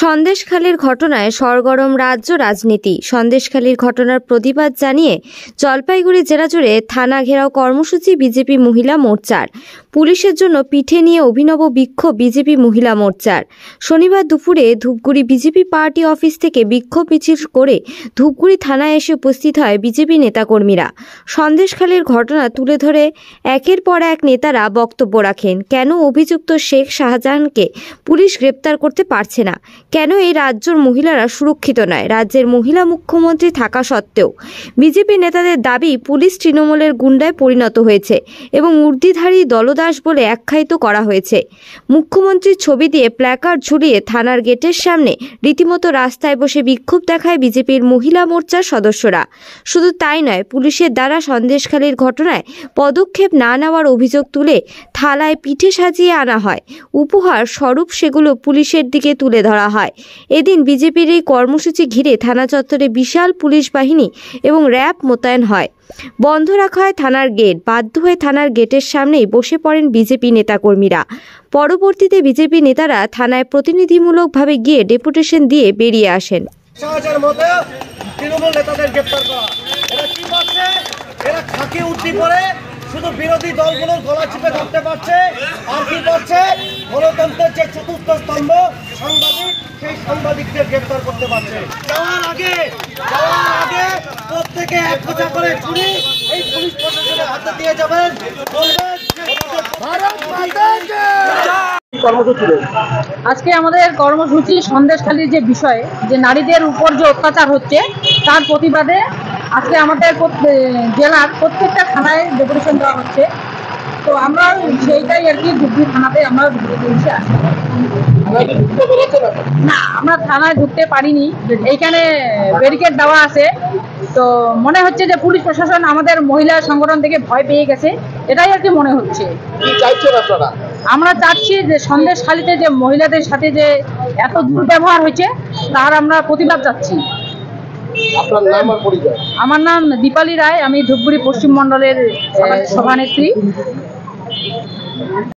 সন্দেশখালীর ঘটনায় সরগরম রাজ্য রাজনীতি। সন্দেশখালীর ঘটনার প্রতিবাদ জানিয়ে জলপাইগুড়ি জেলা জুড়ে থানা ঘেরাও কর্মসূচি বিজেপি মহিলা মোর্চার। পুলিশের জন্য পিঠে নিয়ে অভিনব বিক্ষোভ বিজেপি মহিলা মোর্চার। শনিবার দুপুরে ধূপগুড়ি বিজেপি পার্টি অফিস থেকে বিক্ষোভ মিছিল করে ধূপগুড়ি থানায় এসে উপস্থিত হয় বিজেপি নেতাকর্মীরা। সন্দেশখালীর ঘটনা তুলে ধরে একের পর এক নেতারা বক্তব্য রাখেন। কেন অভিযুক্ত শেখ শাহজাহানকে পুলিশ গ্রেপ্তার করতে পারছে না, কেন এই রাজ্যের মহিলারা সুরক্ষিত নয়। রাজ্যের মহিলা মুখ্যমন্ত্রী থাকা সত্ত্বেও বিজেপি নেতাদের দাবি পুলিশ তৃণমূলের গুন্ডায় পরিণত হয়েছে এবং উর্দিধারী দলদাস বলে আখ্যায়িত করা হয়েছে। মুখ্যমন্ত্রীর ছবি দিয়ে প্ল্যাকার্ড ঝুলিয়ে থানার গেটের সামনে রীতিমতো রাস্তায় বসে বিক্ষোভ দেখায় বিজেপির মহিলা মোর্চার সদস্যরা। শুধু তাই নয়, পুলিশের দ্বারা সন্দেশখালীর ঘটনায় পদক্ষেপ না নেওয়ার অভিযোগ তুলে থালায় পিঠে সাজিয়ে আনা হয়। উপহার স্বরূপ সেগুলো পুলিশের দিকে তুলে ধরা হয়। এদিন বিজেপির এই কর্মসূচি ঘিরে থানা চত্বরে বিশাল পুলিশ বাহিনী এবং র্যাব মোতায়েন হয়। বন্ধ রাখা হয় থানার গেট। বাধ্য হয়ে থানার গেটের সামনেই বসে পড়েন বিজেপি নেতাকর্মীরা। পরবর্তীতে বিজেপি নেতারা থানায় প্রতিনিধিমূলকভাবে গিয়ে ডেপুটেশন দিয়ে বেরিয়ে আসেন। শুধু বিরোধী দলগুলোর গলা চিপে ধরতে পারছে, আর কি করছে? গণতন্ত্রের যে চতুর্থ স্তম্ভ সাংবাদিক, সেই সাংবাদিকদের গ্রেপ্তার করতে পারছে। যাওয়ার আগে প্রত্যেকে এক কথা করে চুরি এই পুলিশ প্রশাসনের হাতে দিয়ে যাবেন। আজকে আমাদের কর্মসূচি সন্দেশখালীর যে বিষয়, যে নারীদের উপর যে অত্যাচার হচ্ছে তার প্রতিবাদে আজকে আমাদের জেলার প্রত্যেকটা থানায় ডেপুটেশন দেওয়া হচ্ছে। তো আমরা সেইটাই আর কি ধূপগুড়ি থানাতে আমরা এসে আসি। না, আমরা থানায় ঢুকতে পারিনি, এইখানে ব্যারিকেড দেওয়া আছে। তো মনে হচ্ছে যে পুলিশ প্রশাসন আমাদের মহিলা সংগঠন থেকে ভয় পেয়ে গেছে, এটাই আর কি মনে হচ্ছে। আমরা চাচ্ছি যে সন্দেশখালীতে যে মহিলাদের সাথে যে এত দুর্ব্যবহার হয়েছে তার আমরা প্রতিবাদ চাচ্ছি। আমার নাম দীপালি রায়, আমি ধূপগুড়ি পশ্চিম মণ্ডলের সভানেত্রী।